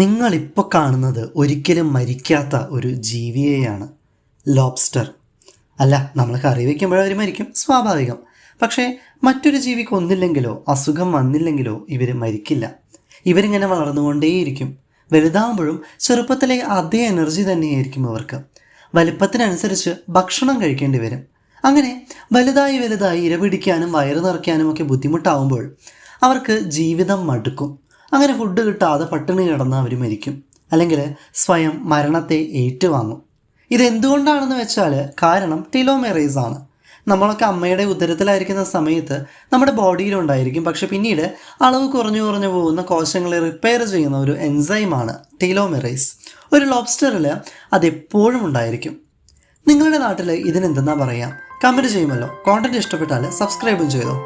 നിങ്ങളിപ്പോൾ കാണുന്നത് ഒരിക്കലും മരിക്കാത്ത ഒരു ജീവിയെയാണ്, ലോബ്സ്റ്റർ. അല്ല, നമ്മൾ കറി വയ്ക്കുമ്പോഴവർ മരിക്കും, സ്വാഭാവികം. പക്ഷേ മറ്റൊരു ജീവിക്ക് ഒന്നില്ലെങ്കിലോ അസുഖം വന്നില്ലെങ്കിലോ ഇവർ മരിക്കില്ല. ഇവരിങ്ങനെ വളർന്നുകൊണ്ടേയിരിക്കും. വലുതാകുമ്പോഴും ചെറുപ്പത്തിലെ അതേ എനർജി തന്നെയായിരിക്കും അവർക്ക്. വലിപ്പത്തിനനുസരിച്ച് ഭക്ഷണം കഴിക്കേണ്ടി വരും. അങ്ങനെ വലുതായി വലുതായി ഇരപിടിക്കാനും വയറ് നിറയ്ക്കാനും ഒക്കെ ബുദ്ധിമുട്ടാവുമ്പോൾ അവർക്ക് ജീവിതം മടുക്കും. അങ്ങനെ ഫുഡ് കിട്ടാതെ പട്ടിണി കിടന്ന് അവർ മരിക്കും, അല്ലെങ്കിൽ സ്വയം മരണത്തെ ഏറ്റുവാങ്ങും. ഇതെന്തുകൊണ്ടാണെന്ന് വെച്ചാൽ കാരണം ടെലോമെറേസ് ആണ്. നമ്മളൊക്കെ അമ്മയുടെ ഉദരത്തിലായിരിക്കുന്ന സമയത്ത് നമ്മുടെ ബോഡിയിലുണ്ടായിരിക്കും, പക്ഷെ പിന്നീട് അളവ് കുറഞ്ഞു കുറഞ്ഞു പോകുന്ന കോശങ്ങളെ റിപ്പയർ ചെയ്യുന്ന ഒരു എൻസൈമാണ് ടെലോമെറേസ്. ഒരു ലോബ്സ്റ്ററിൽ അതെപ്പോഴും ഉണ്ടായിരിക്കും. നിങ്ങളുടെ നാട്ടിൽ ഇതിനെന്തെന്നാ പറയുക? കമൻറ്റ് ചെയ്യുമല്ലോ. കോണ്ടന്റ് ഇഷ്ടപ്പെട്ടാൽ സബ്സ്ക്രൈബും ചെയ്തോ.